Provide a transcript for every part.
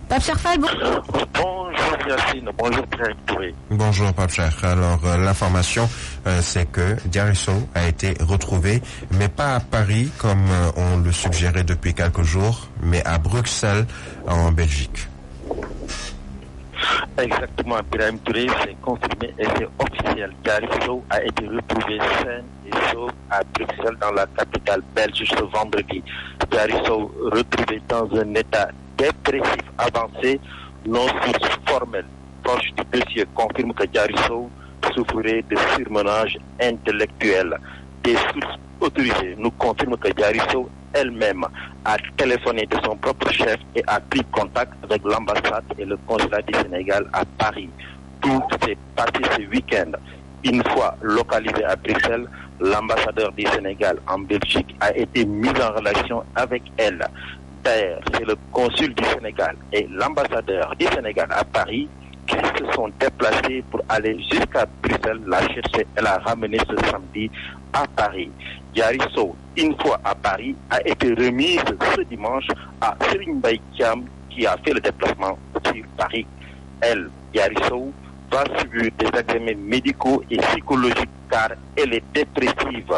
Pape Cherfal, Bonjour Yacine, bonjour Pierre Touré. Bonjour Pape Cher. Alors l'information c'est que Diary Sow a été retrouvé, mais pas à Paris comme on le suggérait depuis quelques jours, mais à Bruxelles en Belgique. Exactement, Pierre Touré, c'est confirmé et c'est officiel. Diary Sow a été retrouvé sain et sauf à Bruxelles dans la capitale belge ce vendredi. Diary Sow retrouvé dans un état dépressif avancé. Nos sources formelles proches du dossier confirment que Diary Sow souffrait de surmenage intellectuel. Des sources autorisées nous confirment que Diary Sow elle-même a téléphoné de son propre chef et a pris contact avec l'ambassade et le consulat du Sénégal à Paris. Tout s'est passé ce week-end. Une fois localisé à Bruxelles, l'ambassadeur du Sénégal en Belgique a été mis en relation avec elle. D'ailleurs, c'est le consul du Sénégal et l'ambassadeur du Sénégal à Paris qui se sont déplacés pour aller jusqu'à Bruxelles, la chercher et la ramener ce samedi à Paris. Diary Sow, une fois à Paris, a été remise ce dimanche à Serigne Mbaye Thiam qui a fait le déplacement sur Paris. Elle, Diary Sow, va subir des examens médicaux et psychologiques car elle est dépressive.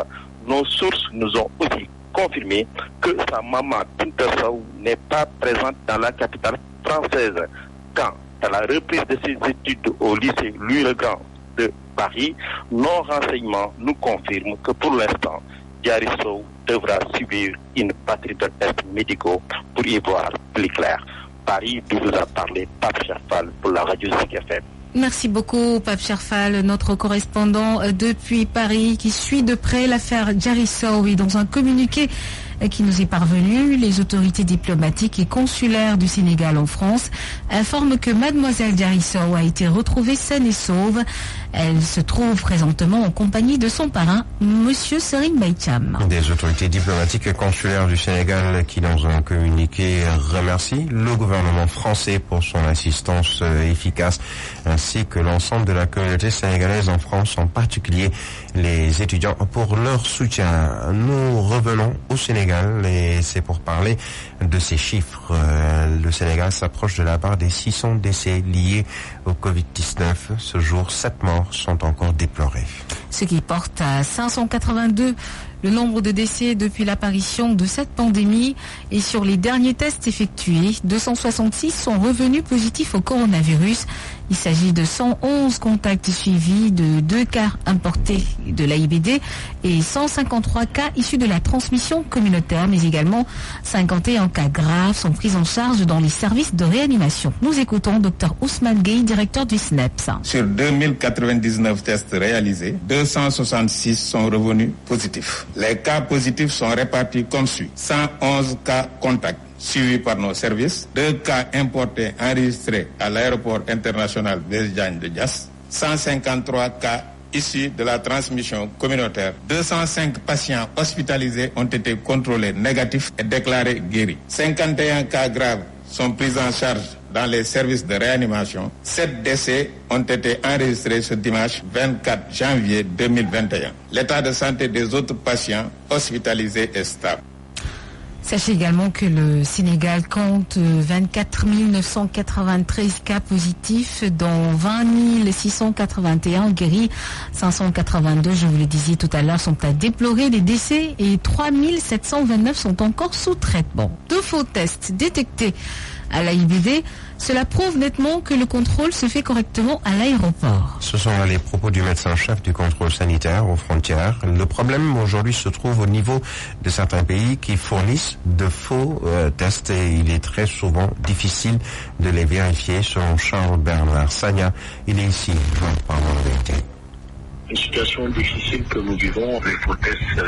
Nos sources nous ont aussi confirmé que sa maman Binta Sow n'est pas présente dans la capitale française. Quant à la reprise de ses études au lycée Louis-le-Grand de Paris, nos renseignements nous confirment que pour l'instant, Diary Sow devra subir une batterie de tests médicaux pour y voir plus clair. Paris, d'où vous a parlé Pape Cherfal pour la radio Zik FM. merci beaucoup Pape Cherfal, notre correspondant depuis Paris qui suit de près l'affaire Diary Sow. Et dans un communiqué qui nous est parvenu, les autorités diplomatiques et consulaires du Sénégal en France informent que mademoiselle Diary Sow a été retrouvée saine et sauve. Elle se trouve présentement en compagnie de son parrain, monsieur Serigne Mbaye Thiam. Des autorités diplomatiques et consulaires du Sénégal qui, dans un communiqué, remercient le gouvernement français pour son assistance efficace, ainsi que l'ensemble de la communauté sénégalaise en France, en particulier les étudiants, pour leur soutien. Nous revenons au Sénégal et c'est pour parler de ces chiffres. Le Sénégal s'approche de la barre des 600 décès liés au Covid-19. Ce jour, 7 morts sont encore déplorés. Ce qui porte à 582 le nombre de décès depuis l'apparition de cette pandémie. Et sur les derniers tests effectués, 266 sont revenus positifs au coronavirus. Il s'agit de 111 contacts suivis de 2 cas importés de l'AIBD et 153 cas issus de la transmission communautaire, mais également 51 cas graves sont pris en charge dans les services de réanimation. Nous écoutons Dr Ousmane Gueye, directeur du SNEPS. Sur 2099 tests réalisés, 266 sont revenus positifs. Les cas positifs sont répartis comme suit. 111 cas contacts suivis par nos services, 2 cas importés enregistrés à l'aéroport international Blaise Diagne de Diass, 153 cas issus de la transmission communautaire. 205 patients hospitalisés ont été contrôlés négatifs et déclarés guéris. 51 cas graves sont pris en charge dans les services de réanimation. 7 décès ont été enregistrés ce dimanche 24 janvier 2021. L'état de santé des autres patients hospitalisés est stable. Sachez également que le Sénégal compte 24 993 cas positifs, dont 20 681 guéris. 582, je vous le disais tout à l'heure, sont à déplorer des décès et 3 729 sont encore sous traitement. 2 faux tests détectés à l'AIBD, cela prouve nettement que le contrôle se fait correctement à l'aéroport. Ce sont là les propos du médecin-chef du contrôle sanitaire aux frontières. Le problème aujourd'hui se trouve au niveau de certains pays qui fournissent de faux tests et il est très souvent difficile de les vérifier. Selon Charles Bernard Sagna, il est ici pour parler de vérité. Une situation difficile que nous vivons. Les faux tests,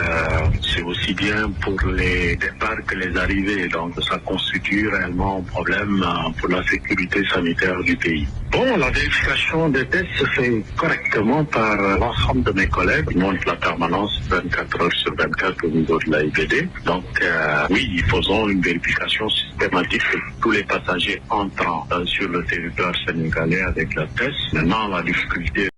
c'est aussi bien pour les départs que les arrivées. Donc ça constitue réellement un problème pour la sécurité sanitaire du pays. Bon, la vérification des tests se fait correctement par l'ensemble de mes collègues. Ils montent la permanence 24 heures sur 24 au niveau de l'AIBD. Donc oui, faisons une vérification systématique de tous les passagers entrant sur le territoire sénégalais avec la test. Maintenant, la difficulté